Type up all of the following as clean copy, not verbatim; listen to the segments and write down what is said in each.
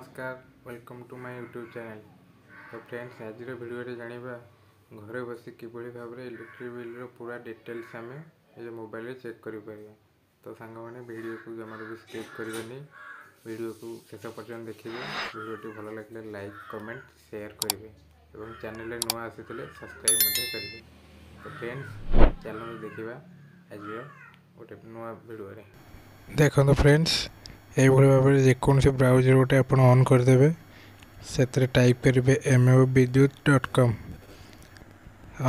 नमस्कार welcome to my YouTube channel. तो friends आज वीडियो जानिबा घरे बसी किभली भाव में इलेक्ट्रिक बिल पूरा डिटेल्स आम ये मोबाइल चेक कर पारे। तो सांग मैंने वीडियो को जमा भी स्किप करेंगे, वीडियो को शेष पर्यटन देखिए। वीडियो भल लगे लाइक कमेंट शेयर करेंगे और चैनल नुआ आसी सब्सक्राइब करेंगे। तो फ्रेंड्स चैनल देखा आज गोटे नुआ वीडियो देखो। फ्रेंड्स ये भाव में जेकोसी ब्राउजर गोटे आप ऑन करदे से टाइप करेंगे moviduit.com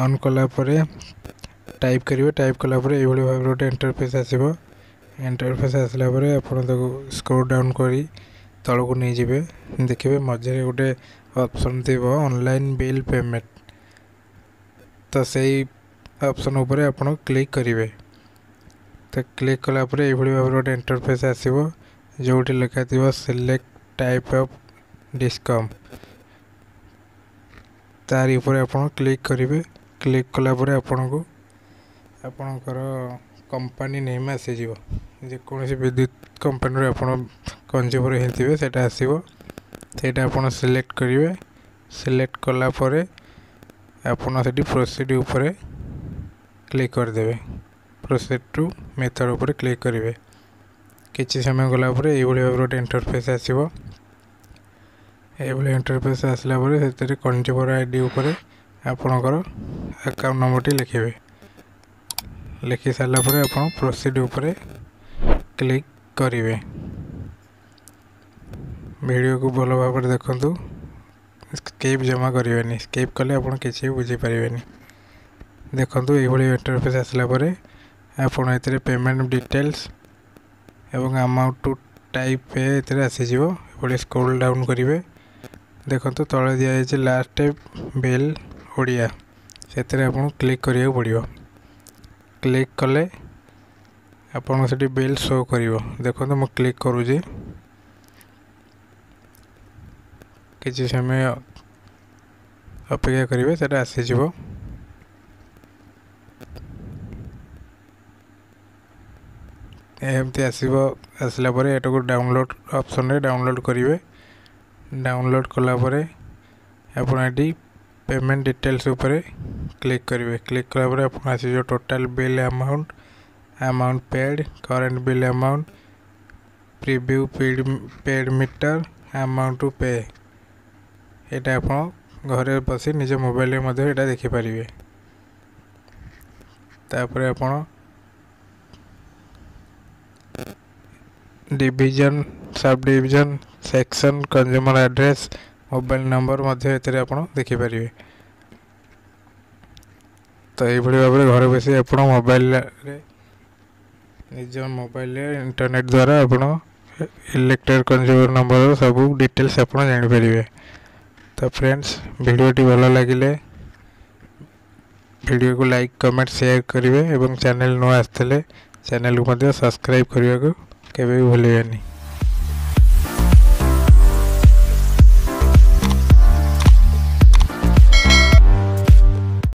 ऑन कलापर टाइप करेंगे। टाइप कलापर ये भाव में गोटे इंटरफेस आसो। इंटरफेस आसला आप स्क्रॉल डाउन कर तल को नहीं जाए देखिए मझे गोटे ऑप्शन थी ऑनलाइन बिल पेमेंट। तो सही ऑप्शन उपर आप क्लिक करेंगे। तो क्लिक कलापर ये भाव में गोटे इंटरफेस आसो जो लिखा थी सिलेक्ट टाइप ऑफ डिस्कम तार ऊपर आप क्लिक करेंगे। क्लिक कलापर आपन को आपणकर कंपनी नेम आसीज जेकोसी विद्युत कंपनी आप कंज्यूमर होते से आसो से आप सिलेक्ट करेंगे। सिलेक्ट कलापर आपड़ से प्रोसीड उपर क्लिक करदे। प्रोसीड टू मेथड उपर क्लिक करेंगे। किसी समय गलापर ये भाव गोटे इंटरफेस आसो। ये इंटरफेस आसला से कंज्यूमर आईडी उपर आपणकर अकाउंट नंबर टी लिखे। लिखि सारापर आप प्रोसीड उपर क्लिक करेंगे। वीडियो को भल भाव देखु, स्किप जमा करें। स्किप कले आप किसी बुझीपारे। देखो ये इंटरफेस आसला आप पेमेंट डिटेल्स एवं अमाउंट टू टाइप आसीज। स्क्रॉल डाउन करेंगे। देखो तले दिखाई लास्ट बिल ओडिया से क्लिक करा पड़ो। क्लिक कले आपन से बिल शो कर। देखो मु क्लिक करुँगी। किसी समय अपेक्षा करेंगे से आसीज। एमती आसला एटा को डाउनलोड ऑप्शन रे डाउनलोड करेंगे। डाउनलोड कलापर आप पेमेंट डिटेल्स उपर क्लिक करेंगे। क्लिक कलापर आप आसीज total bill amount, amount paid, current bill amount, preview paid meter, amount to pay. यहाँ आप घरे बसी निज मोबाइल में देखिपारे। तापर आप division sub division section consumer address mobile number आप देखिपारे। तो ये भाव में घर बस आप मोबाइल निज मोबाइल इंटरनेट द्वारा आप इलेक्ट्रिक कंज्यूमर नंबर सब डिटेल्स आप जानीपारे। तो फ्रेंड्स वीडियोटी भल लगे वीडियो को लाइक कमेंट शेयर करेंगे और चैनल नुआ आसते चैनल को सब्सक्राइब करने को केवे भी भूलिएनि।